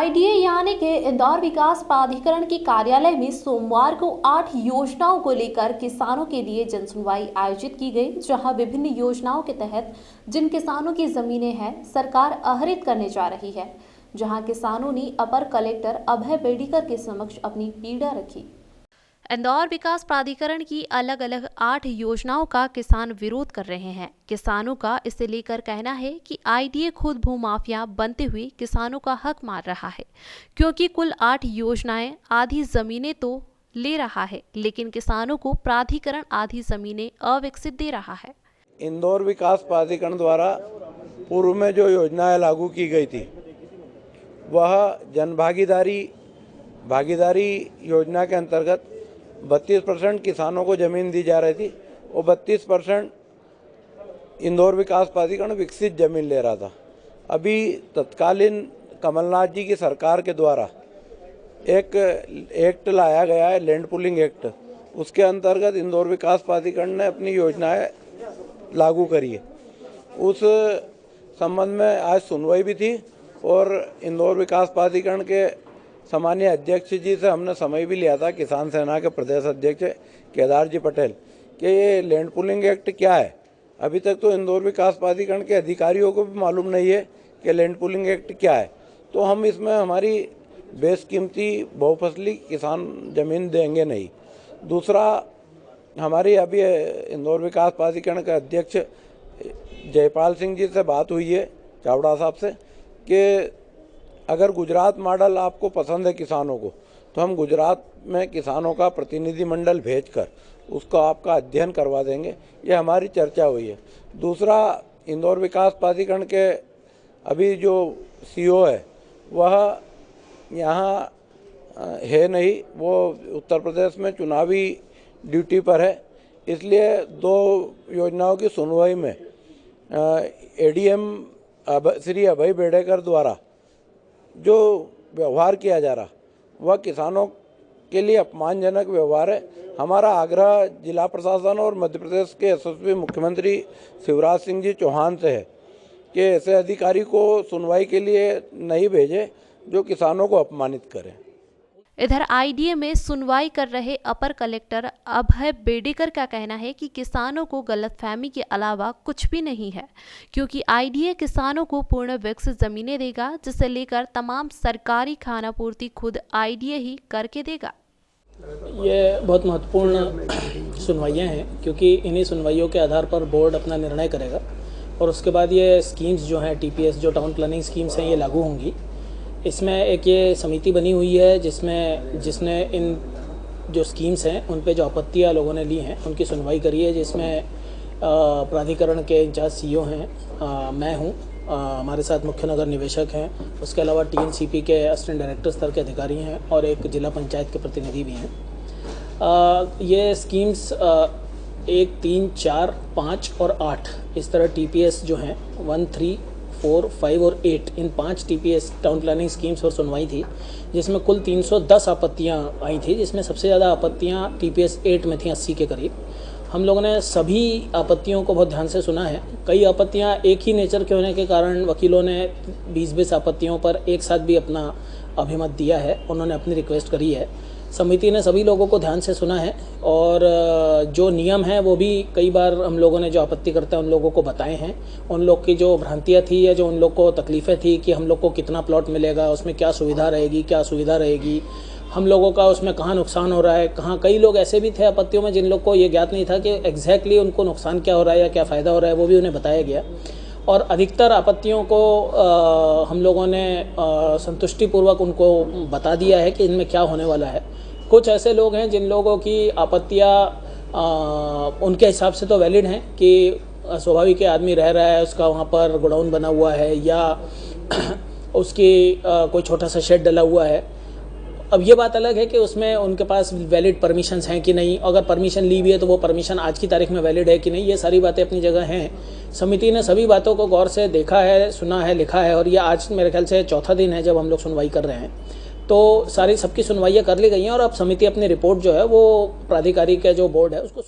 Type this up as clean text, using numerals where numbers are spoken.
IDA यानी कि इंदौर विकास प्राधिकरण के कार्यालय में सोमवार को 8 योजनाओं को लेकर किसानों के लिए जनसुनवाई आयोजित की गई, जहां विभिन्न योजनाओं के तहत जिन किसानों की जमीनें हैं सरकार आहरित करने जा रही है, जहां किसानों ने अपर कलेक्टर अभय बेड़ीकर के समक्ष अपनी पीड़ा रखी। इंदौर विकास प्राधिकरण की अलग अलग 8 योजनाओं का किसान विरोध कर रहे हैं। किसानों का इसे लेकर कहना है कि आईडीए खुद भूमाफिया बनते हुए किसानों का हक मार रहा है, क्योंकि कुल 8 योजनाएं आधी जमीनें तो ले रहा है, लेकिन किसानों को प्राधिकरण आधी जमीनें अविकसित दे रहा है। इंदौर विकास प्राधिकरण द्वारा पूर्व में जो योजनाएं लागू की गई थी वह भागीदारी योजना के अंतर्गत 32% किसानों को ज़मीन दी जा रही थी और 32% इंदौर विकास प्राधिकरण विकसित ज़मीन ले रहा था। अभी तत्कालीन कमलनाथ जी की सरकार के द्वारा एक एक्ट लाया गया है, लैंड पुलिंग एक्ट। उसके अंतर्गत इंदौर विकास प्राधिकरण ने अपनी योजनाएं लागू करी है। उस संबंध में आज सुनवाई भी थी और इंदौर विकास प्राधिकरण के सामान्य अध्यक्ष जी से हमने समय भी लिया था, किसान सेना के प्रदेश अध्यक्ष केदार जी पटेल, कि ये लैंड पुलिंग एक्ट क्या है। अभी तक तो इंदौर विकास प्राधिकरण के अधिकारियों को भी मालूम नहीं है कि लैंड पुलिंग एक्ट क्या है। तो हम इसमें हमारी बेशकीमती बहुफसली किसान ज़मीन देंगे नहीं। दूसरा, हमारी अभी इंदौर विकास प्राधिकरण के अध्यक्ष जयपाल सिंह जी से बात हुई है, चावड़ा साहब से, कि अगर गुजरात मॉडल आपको पसंद है किसानों को, तो हम गुजरात में किसानों का प्रतिनिधि मंडल भेजकर उसका आपका अध्ययन करवा देंगे। ये हमारी चर्चा हुई है। दूसरा, इंदौर विकास प्राधिकरण के अभी जो सीईओ है वह यहाँ है नहीं, वो उत्तर प्रदेश में चुनावी ड्यूटी पर है। इसलिए 2 योजनाओं की सुनवाई में एडीएम श्री अभय बेड़ेकर द्वारा जो व्यवहार किया जा रहा वह किसानों के लिए अपमानजनक व्यवहार है। हमारा आग्रह जिला प्रशासन और मध्य प्रदेश के यशस्वी मुख्यमंत्री शिवराज सिंह जी चौहान से है कि ऐसे अधिकारी को सुनवाई के लिए नहीं भेजे जो किसानों को अपमानित करें। इधर आईडीए में सुनवाई कर रहे अपर कलेक्टर अभय बेड़ीकर का कहना है कि किसानों को गलतफहमी के अलावा कुछ भी नहीं है, क्योंकि आईडीए किसानों को पूर्ण विकसित जमीनें देगा, जिसे लेकर तमाम सरकारी खानापूर्ति खुद आईडीए ही करके देगा। ये बहुत महत्वपूर्ण सुनवाइयाँ हैं, क्योंकि इन्हीं सुनवाइयों के आधार पर बोर्ड अपना निर्णय करेगा और उसके बाद ये स्कीम्स जो हैं टीपीएस, जो टाउन प्लानिंग स्कीम्स हैं, ये लागू होंगी। इसमें एक ये समिति बनी हुई है जिसने इन जो स्कीम्स हैं उन पे जो आपत्तियां लोगों ने ली हैं उनकी सुनवाई करी है, जिसमें प्राधिकरण के इंचार्ज सीईओ हैं, मैं हूं, हमारे साथ मुख्य नगर निवेशक हैं, उसके अलावा टीएनसीपी के असिस्टेंट डायरेक्टर स्तर के अधिकारी हैं और एक जिला पंचायत के प्रतिनिधि भी हैं। ये स्कीम्स 1, 3, 4, 5 और 8 इस तरह टीपीएस जो हैं 1, 3, 4, 5 और 8, इन 5 टीपीएस टाउन प्लानिंग स्कीम्स पर सुनवाई थी, जिसमें कुल 310 आपत्तियां आई थी, जिसमें सबसे ज़्यादा आपत्तियां टीपीएस 8 में थी, 80 के करीब। हम लोगों ने सभी आपत्तियों को बहुत ध्यान से सुना है। कई आपत्तियां एक ही नेचर के होने के कारण वकीलों ने 20-20 आपत्तियों पर एक साथ भी अपना अभिमत दिया है, उन्होंने अपनी रिक्वेस्ट करी है। समिति ने सभी लोगों को ध्यान से सुना है और जो नियम है वो भी कई बार हम लोगों ने जो आपत्ति करते हैं उन लोगों को बताए हैं। उन लोग की जो भ्रांतियाँ थी या जो उन लोग को तकलीफ़ें थी कि हम लोग को कितना प्लॉट मिलेगा, उसमें क्या सुविधा रहेगी, क्या असुविधा रहेगी, हम लोगों का उसमें कहाँ नुकसान हो रहा है, कहाँ। कई लोग ऐसे भी थे आपत्तियों में जिन लोग को ये ज्ञात नहीं था कि एग्जैक्टली उनको नुकसान क्या हो रहा है या क्या फ़ायदा हो रहा है, वो भी उन्हें बताया गया। और अधिकतर आपत्तियों को हम लोगों ने संतुष्टिपूर्वक उनको बता दिया है कि इनमें क्या होने वाला है। कुछ ऐसे लोग हैं जिन लोगों की आपत्तियां उनके हिसाब से तो वैलिड हैं कि स्वाभाविक आदमी रह रहा है, उसका वहाँ पर गोडाउन बना हुआ है या उसकी कोई छोटा सा शेड डला हुआ है। अब ये बात अलग है कि उसमें उनके पास वैलिड परमिशंस हैं कि नहीं, अगर परमिशन ली भी है तो वो परमिशन आज की तारीख में वैलिड है कि नहीं, ये सारी बातें अपनी जगह हैं। समिति ने सभी बातों को गौर से देखा है, सुना है, लिखा है और ये आज मेरे ख्याल से 4था दिन है जब हम लोग सुनवाई कर रहे हैं। तो सारी सबकी सुनवाइयाँ कर ली गई हैं और अब समिति अपनी रिपोर्ट जो है वो प्राधिकारी का जो बोर्ड है उसको